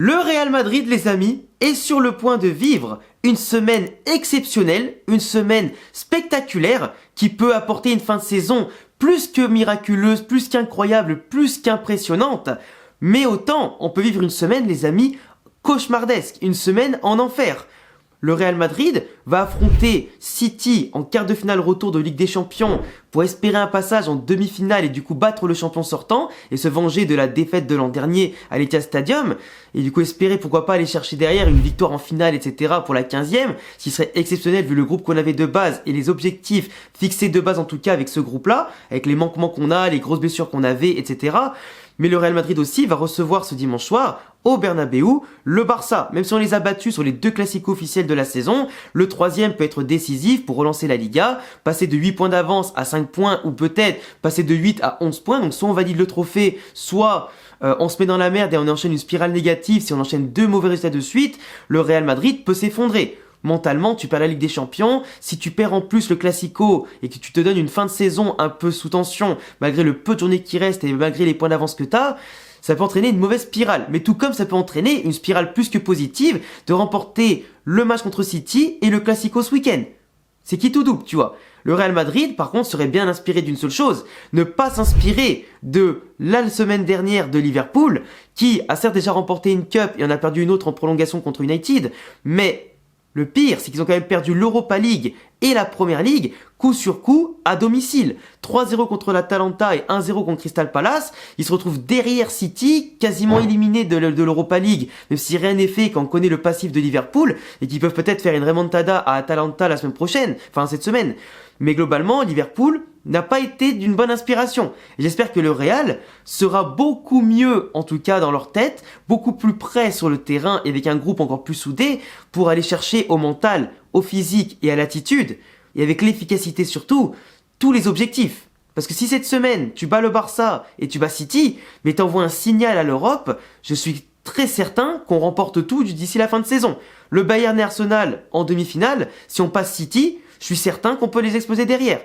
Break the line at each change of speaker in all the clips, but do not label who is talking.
Le Real Madrid, les amis, est sur le point de vivre une semaine exceptionnelle, une semaine spectaculaire qui peut apporter une fin de saison plus que miraculeuse, plus qu'incroyable, plus qu'impressionnante. Mais autant, on peut vivre une semaine, les amis, cauchemardesque, une semaine en enfer. Le Real Madrid va affronter City en quart de finale retour de Ligue des Champions pour espérer un passage en demi-finale et du coup battre le champion sortant et se venger de la défaite de l'an dernier à l'Etihad Stadium et du coup espérer pourquoi pas aller chercher derrière une victoire en finale etc. pour la 15e, ce qui serait exceptionnel vu le groupe qu'on avait de base et les objectifs fixés de base en tout cas avec ce groupe-là, avec les manquements qu'on a, les grosses blessures qu'on avait etc. Mais le Real Madrid aussi va recevoir ce dimanche soir au Bernabeu le Barça. Même si on les a battus sur les deux classicos officiels de la saison, le troisième peut être décisif pour relancer la Liga, passer de 8 points d'avance à 5 points ou peut-être passer de 8 à 11 points. Donc soit on valide le trophée, soit on se met dans la merde et on enchaîne une spirale négative. Si on enchaîne deux mauvais résultats de suite, le Real Madrid peut s'effondrer. Mentalement, tu perds la Ligue des Champions, si tu perds en plus le Classico et que tu te donnes une fin de saison un peu sous tension, malgré le peu de journées qui restent et malgré les points d'avance que t'as, ça peut entraîner une mauvaise spirale. Mais tout comme ça peut entraîner une spirale plus que positive de remporter le match contre City et le Classico ce week-end. C'est qui tout double, tu vois. Le Real Madrid, par contre, serait bien inspiré d'une seule chose, ne pas s'inspirer de la semaine dernière de Liverpool, qui a certes déjà remporté une Cup et en a perdu une autre en prolongation contre United, mais le pire, c'est qu'ils ont quand même perdu l'Europa League et la Premier League, coup sur coup, à domicile. 3-0 contre l'Atalanta et 1-0 contre Crystal Palace. Ils se retrouvent derrière City, quasiment éliminés de l'Europa League, même si rien n'est fait quand on connaît le passif de Liverpool, et qu'ils peuvent peut-être faire une remontada à Atalanta la semaine prochaine, enfin cette semaine. Mais globalement, Liverpool n'a pas été d'une bonne inspiration. Et j'espère que le Real sera beaucoup mieux, en tout cas dans leur tête, beaucoup plus prêt sur le terrain et avec un groupe encore plus soudé pour aller chercher au mental, au physique et à l'attitude, et avec l'efficacité surtout, tous les objectifs. Parce que si cette semaine, tu bats le Barça et tu bats City, mais t'envoies un signal à l'Europe, je suis très certain qu'on remporte tout d'ici la fin de saison. Le Bayern et Arsenal en demi-finale, si on passe City, je suis certain qu'on peut les exploser derrière.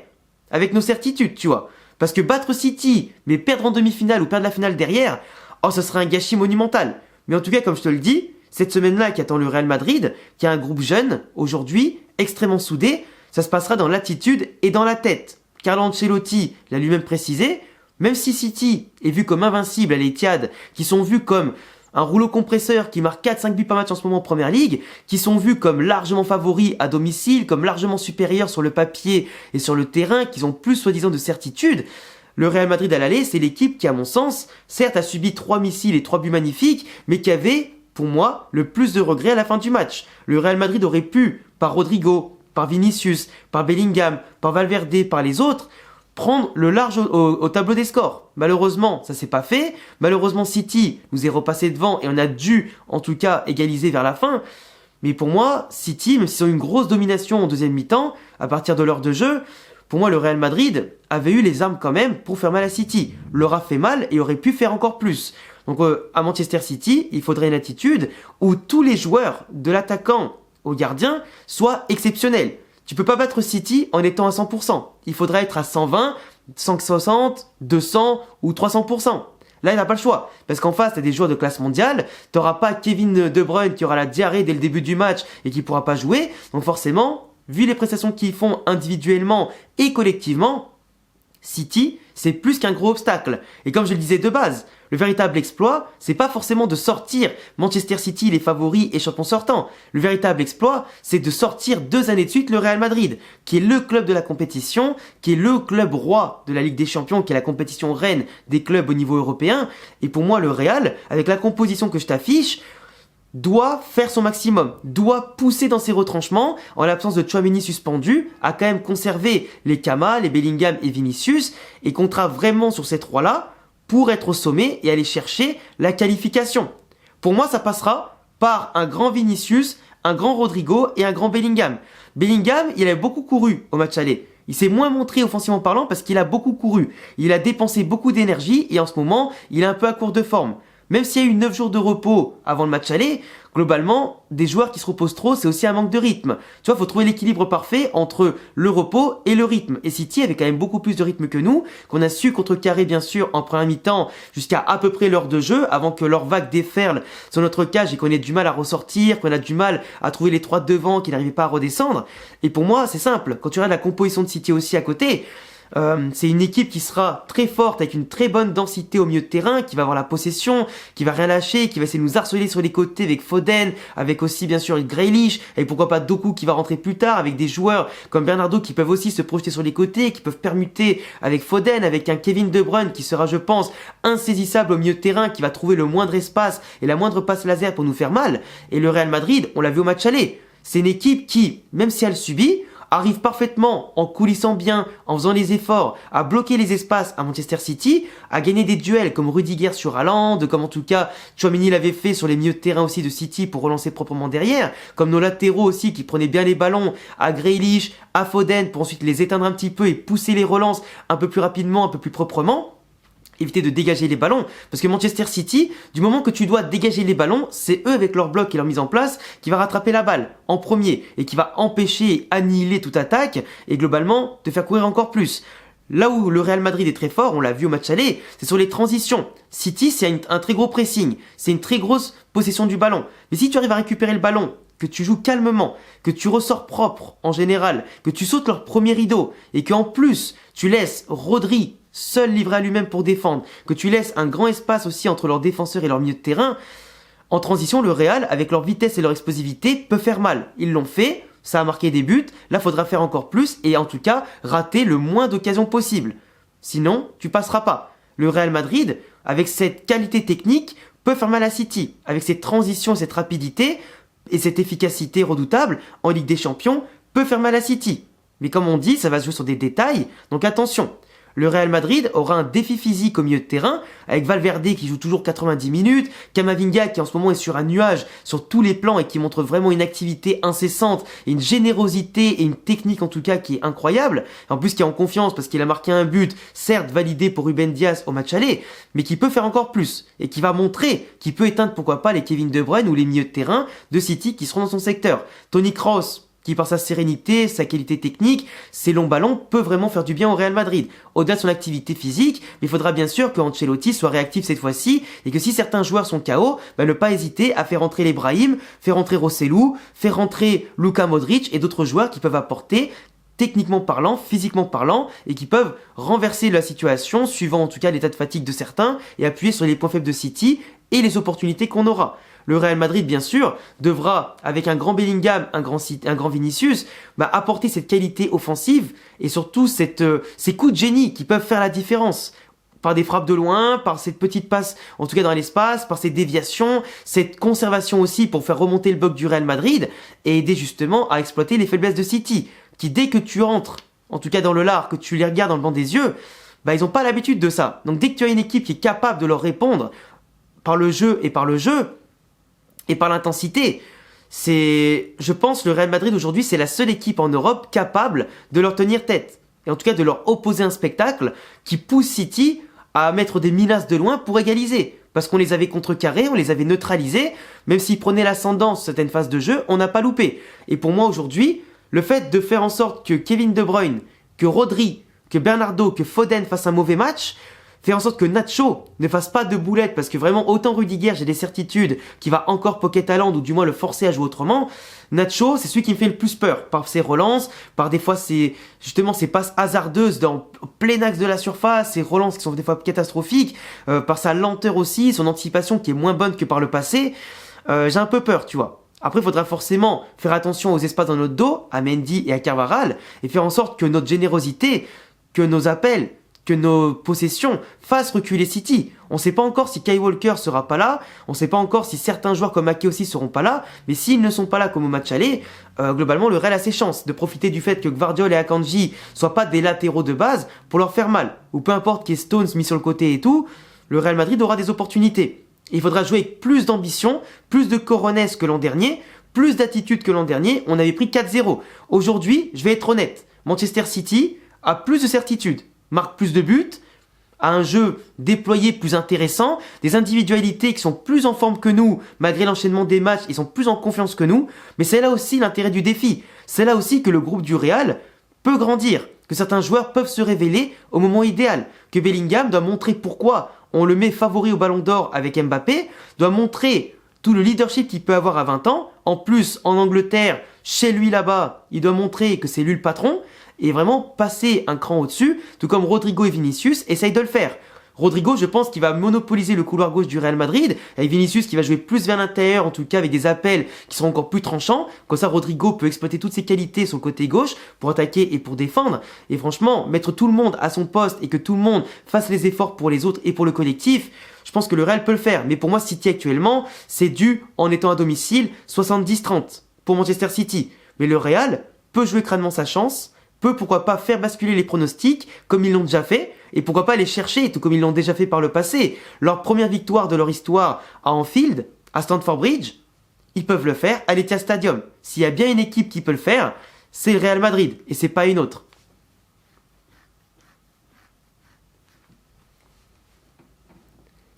Avec nos certitudes, tu vois. Parce que battre City, mais perdre en demi-finale ou perdre la finale derrière, oh, ce serait un gâchis monumental. Mais en tout cas, comme je te le dis, cette semaine-là qui attend le Real Madrid, qui a un groupe jeune, aujourd'hui, extrêmement soudé, ça se passera dans l'attitude et dans la tête. Carlo Ancelotti l'a lui-même précisé, même si City est vu comme invincible à l'Etihad, qui sont vus comme un rouleau compresseur qui marque 4-5 buts par match en ce moment en Première Ligue, qui sont vus comme largement favoris à domicile, comme largement supérieurs sur le papier et sur le terrain, qui ont plus soi-disant de certitude, le Real Madrid à l'aller, c'est l'équipe qui, à mon sens, certes a subi 3 missiles et 3 buts magnifiques, mais qui avait, pour moi, le plus de regrets à la fin du match. Le Real Madrid aurait pu, par Rodrigo, par Vinicius, par Bellingham, par Valverde, par les autres, prendre le large au tableau des scores. Malheureusement, ça s'est pas fait. Malheureusement, City nous est repassé devant et on a dû, en tout cas, égaliser vers la fin. Mais pour moi, City, même s'ils ont une grosse domination en deuxième mi-temps, à partir de l'heure de jeu, pour moi, le Real Madrid avait eu les armes quand même pour faire mal à City. Leur a fait mal et aurait pu faire encore plus. Donc, à Manchester City, il faudrait une attitude où tous les joueurs, de l'attaquant au gardien, soient exceptionnels. Tu peux pas battre City en étant à 100%. Il faudra être à 120, 160, 200 ou 300%. Là, il n'a pas le choix. Parce qu'en face, tu as des joueurs de classe mondiale. Tu n'auras pas Kevin De Bruyne qui aura la diarrhée dès le début du match et qui ne pourra pas jouer. Donc forcément, vu les prestations qu'ils font individuellement et collectivement, City, c'est plus qu'un gros obstacle. Et comme je le disais de base, le véritable exploit, c'est pas forcément de sortir Manchester City, les favoris et champions sortants. Le véritable exploit, c'est de sortir 2 années de suite le Real Madrid, qui est le club de la compétition, qui est le club roi de la Ligue des Champions, qui est la compétition reine des clubs au niveau européen. Et pour moi, le Real, avec la composition que je t'affiche, doit faire son maximum, doit pousser dans ses retranchements, en l'absence de Tchouaméni suspendu, à quand même conserver les Kama, les Bellingham et Vinicius, et comptera vraiment sur ces trois-là pour être au sommet et aller chercher la qualification. Pour moi, ça passera par un grand Vinicius, un grand Rodrigo et un grand Bellingham. Bellingham, il a beaucoup couru au match aller. Il s'est moins montré offensivement parlant parce qu'il a beaucoup couru. Il a dépensé beaucoup d'énergie et en ce moment, il est un peu à court de forme. Même s'il y a eu 9 jours de repos avant le match aller, globalement, des joueurs qui se reposent trop, c'est aussi un manque de rythme. Tu vois, faut trouver l'équilibre parfait entre le repos et le rythme. Et City avait quand même beaucoup plus de rythme que nous, qu'on a su contrecarrer bien sûr en première mi-temps jusqu'à à peu près l'heure de jeu, avant que leur vague déferle sur notre cage et qu'on ait du mal à ressortir, qu'on a du mal à trouver les 3 devant, qu'ils n'arrivaient pas à redescendre. Et pour moi, c'est simple. Quand tu regardes la composition de City aussi à côté, c'est une équipe qui sera très forte avec une très bonne densité au milieu de terrain, qui va avoir la possession, qui va rien lâcher, qui va essayer de nous harceler sur les côtés avec Foden, avec aussi bien sûr Grealish, et pourquoi pas Doku qui va rentrer plus tard, avec des joueurs comme Bernardo qui peuvent aussi se projeter sur les côtés, qui peuvent permuter avec Foden, avec un Kevin De Bruyne qui sera, je pense, insaisissable au milieu de terrain, qui va trouver le moindre espace et la moindre passe laser pour nous faire mal. Et le Real Madrid, on l'a vu au match aller, c'est une équipe qui, même si elle subit, arrive parfaitement, en coulissant bien, en faisant les efforts, à bloquer les espaces à Manchester City, à gagner des duels comme Rudiger sur Haaland, comme en tout cas Tchouaméni l'avait fait sur les milieux de terrain aussi de City pour relancer proprement derrière, comme nos latéraux aussi qui prenaient bien les ballons à Grealish, à Foden pour ensuite les éteindre un petit peu et pousser les relances un peu plus rapidement, un peu plus proprement. Éviter de dégager les ballons, parce que Manchester City, du moment que tu dois dégager les ballons, c'est eux avec leur bloc et leur mise en place qui va rattraper la balle en premier et qui va empêcher et annihiler toute attaque et globalement te faire courir encore plus. Là où le Real Madrid est très fort, on l'a vu au match aller, c'est sur les transitions. City, c'est un très gros pressing, c'est une très grosse possession du ballon. Mais si tu arrives à récupérer le ballon, que tu joues calmement, que tu ressors propre en général, que tu sautes leur premier rideau et qu'en plus tu laisses Rodri seul livré à lui-même pour défendre, que tu laisses un grand espace aussi entre leurs défenseurs et leur milieu de terrain, en transition, le Real, avec leur vitesse et leur explosivité, peut faire mal. Ils l'ont fait, ça a marqué des buts, là faudra faire encore plus et en tout cas rater le moins d'occasions possible. Sinon, tu passeras pas. Le Real Madrid, avec cette qualité technique, peut faire mal à City. Avec cette transition, cette rapidité et cette efficacité redoutable en Ligue des Champions, peut faire mal à City. Mais comme on dit, ça va se jouer sur des détails, donc attention. Le Real Madrid aura un défi physique au milieu de terrain, avec Valverde qui joue toujours 90 minutes, Camavinga qui en ce moment est sur un nuage sur tous les plans et qui montre vraiment une activité incessante, et une générosité et une technique en tout cas qui est incroyable, en plus qui est en confiance parce qu'il a marqué un but, certes validé pour Ruben Dias au match aller, mais qui peut faire encore plus, et qui va montrer qu'il peut éteindre pourquoi pas les Kevin De Bruyne ou les milieux de terrain de City qui seront dans son secteur. Toni Kroos, qui par sa sérénité, sa qualité technique, ses longs ballons, peut vraiment faire du bien au Real Madrid. Au-delà de son activité physique, mais il faudra bien sûr que Ancelotti soit réactif cette fois-ci, et que si certains joueurs sont KO, ne pas hésiter à faire rentrer les Brahim, faire rentrer Rossellou, faire rentrer Luka Modric et d'autres joueurs qui peuvent apporter, techniquement parlant, physiquement parlant, et qui peuvent renverser la situation, suivant en tout cas l'état de fatigue de certains, et appuyer sur les points faibles de City et les opportunités qu'on aura. Le Real Madrid, bien sûr, devra, avec un grand Bellingham, un grand Vinicius, apporter cette qualité offensive et surtout ces coups de génie qui peuvent faire la différence. Par des frappes de loin, par cette petite passe, en tout cas dans l'espace, par ces déviations, cette conservation aussi pour faire remonter le bloc du Real Madrid et aider justement à exploiter les faiblesses de City, qui dès que tu entres, en tout cas dans le lard, que tu les regardes dans le blanc des yeux, ils n'ont pas l'habitude de ça. Donc dès que tu as une équipe qui est capable de leur répondre par le jeu et par l'intensité, je pense, le Real Madrid aujourd'hui, c'est la seule équipe en Europe capable de leur tenir tête. Et en tout cas de leur opposer un spectacle qui pousse City à mettre des menaces de loin pour égaliser. Parce qu'on les avait contrecarrés, on les avait neutralisés, même s'ils prenaient l'ascendant sur certaines phases de jeu, on n'a pas loupé. Et pour moi aujourd'hui, le fait de faire en sorte que Kevin De Bruyne, que Rodri, que Bernardo, que Foden fassent un mauvais match, faire en sorte que Nacho ne fasse pas de boulettes, parce que vraiment, autant Rudiger, j'ai des certitudes qu'il va encore pocket Haaland, ou du moins le forcer à jouer autrement. Nacho, c'est celui qui me fait le plus peur, par ses relances, par des fois ses passes hasardeuses dans plein axe de la surface, ses relances qui sont des fois catastrophiques, par sa lenteur aussi, son anticipation qui est moins bonne que par le passé. J'ai un peu peur, tu vois. Après, il faudra forcément faire attention aux espaces dans notre dos, à Mendy et à Carvajal, et faire en sorte que notre générosité, que nos appels, que nos possessions fassent reculer City. On ne sait pas encore si Kyle Walker sera pas là, on ne sait pas encore si certains joueurs comme Ake aussi seront pas là, mais s'ils ne sont pas là comme au match aller, globalement le Real a ses chances de profiter du fait que Gvardiol et Akanji soient pas des latéraux de base pour leur faire mal, ou peu importe qu'il y ait Stones mis sur le côté et tout, le Real Madrid aura des opportunités. Et il faudra jouer avec plus d'ambition, plus de coronesse que l'an dernier, plus d'attitude que l'an dernier, on avait pris 4-0. Aujourd'hui, je vais être honnête, Manchester City a plus de certitude, marque plus de buts, à un jeu déployé plus intéressant, des individualités qui sont plus en forme que nous, malgré l'enchaînement des matchs, ils sont plus en confiance que nous, mais c'est là aussi l'intérêt du défi. C'est là aussi que le groupe du Real peut grandir, que certains joueurs peuvent se révéler au moment idéal, que Bellingham doit montrer pourquoi on le met favori au Ballon d'Or avec Mbappé, doit montrer tout le leadership qu'il peut avoir à 20 ans. En plus, en Angleterre, chez lui là-bas, il doit montrer que c'est lui le patron et vraiment passer un cran au-dessus, tout comme Rodrigo et Vinicius essayent de le faire. Rodrigo, je pense qu'il va monopoliser le couloir gauche du Real Madrid, avec Vinicius qui va jouer plus vers l'intérieur, en tout cas avec des appels qui seront encore plus tranchants. Comme ça, Rodrigo peut exploiter toutes ses qualités sur le côté gauche pour attaquer et pour défendre. Et franchement, mettre tout le monde à son poste et que tout le monde fasse les efforts pour les autres et pour le collectif, je pense que le Real peut le faire. Mais pour moi, City actuellement, c'est dû en étant à domicile 70-30 pour Manchester City. Mais le Real peut jouer crânement sa chance, peut pourquoi pas faire basculer les pronostics comme ils l'ont déjà fait, et pourquoi pas aller chercher, tout comme ils l'ont déjà fait par le passé, leur première victoire de leur histoire à Anfield, à Stamford Bridge, ils peuvent le faire à l'Etihad Stadium. S'il y a bien une équipe qui peut le faire, c'est le Real Madrid, et c'est pas une autre.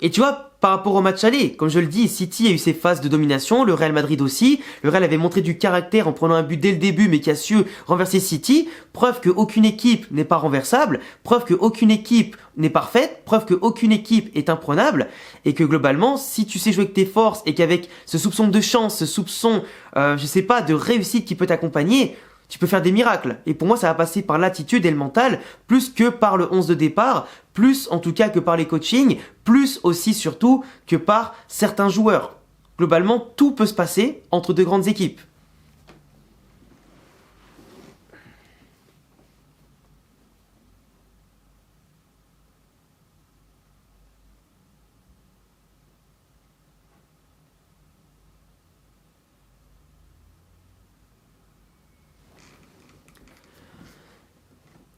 Et tu vois, par rapport au match aller, comme je le dis, City a eu ses phases de domination, le Real Madrid aussi. Le Real avait montré du caractère en prenant un but dès le début, mais qui a su renverser City. Preuve qu'aucune équipe n'est pas renversable, preuve qu'aucune équipe n'est parfaite, preuve qu'aucune équipe est imprenable, et que globalement, si tu sais jouer avec tes forces et qu'avec ce soupçon de chance, ce soupçon, de réussite qui peut t'accompagner, tu peux faire des miracles. Et pour moi, ça va passer par l'attitude et le mental, plus que par le 11 de départ, plus en tout cas que par les coachings, plus aussi surtout que par certains joueurs. Globalement, tout peut se passer entre deux grandes équipes.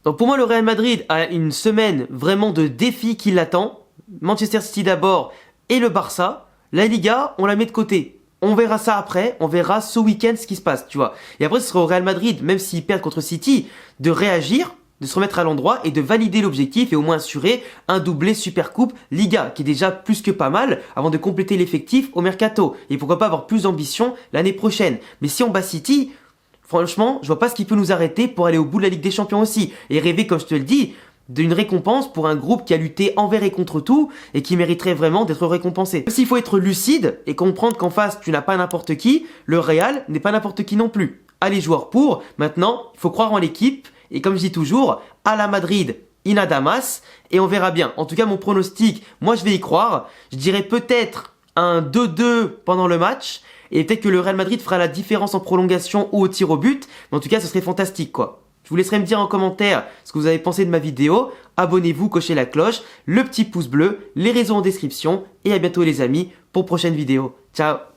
Donc pour moi, le Real Madrid a une semaine vraiment de défi qui l'attend. Manchester City d'abord et le Barça. La Liga, on la met de côté. On verra ça après, on verra ce week-end ce qui se passe, tu vois. Et après, ce sera au Real Madrid, même s'ils perdent contre City, de réagir, de se remettre à l'endroit et de valider l'objectif et au moins assurer un doublé Supercoupe Liga, qui est déjà plus que pas mal avant de compléter l'effectif au Mercato. Et pourquoi pas avoir plus d'ambition l'année prochaine. Mais si on bat City, franchement, je vois pas ce qui peut nous arrêter pour aller au bout de la Ligue des Champions aussi. Et rêver, comme je te le dis, d'une récompense pour un groupe qui a lutté envers et contre tout et qui mériterait vraiment d'être récompensé. S'il faut être lucide et comprendre qu'en face, tu n'as pas n'importe qui, le Real n'est pas n'importe qui non plus. Allez, joueurs pour. Maintenant, il faut croire en l'équipe. Et comme je dis toujours, à la Madrid, in Damas. Et on verra bien. En tout cas, mon pronostic, moi je vais y croire. Je dirais peut-être un 2-2 pendant le match. Et peut-être que le Real Madrid fera la différence en prolongation ou au tir au but. Mais en tout cas, ce serait fantastique, quoi. Je vous laisserai me dire en commentaire ce que vous avez pensé de ma vidéo. Abonnez-vous, cochez la cloche, le petit pouce bleu, les réseaux en description. Et à bientôt les amis pour prochaine vidéo. Ciao!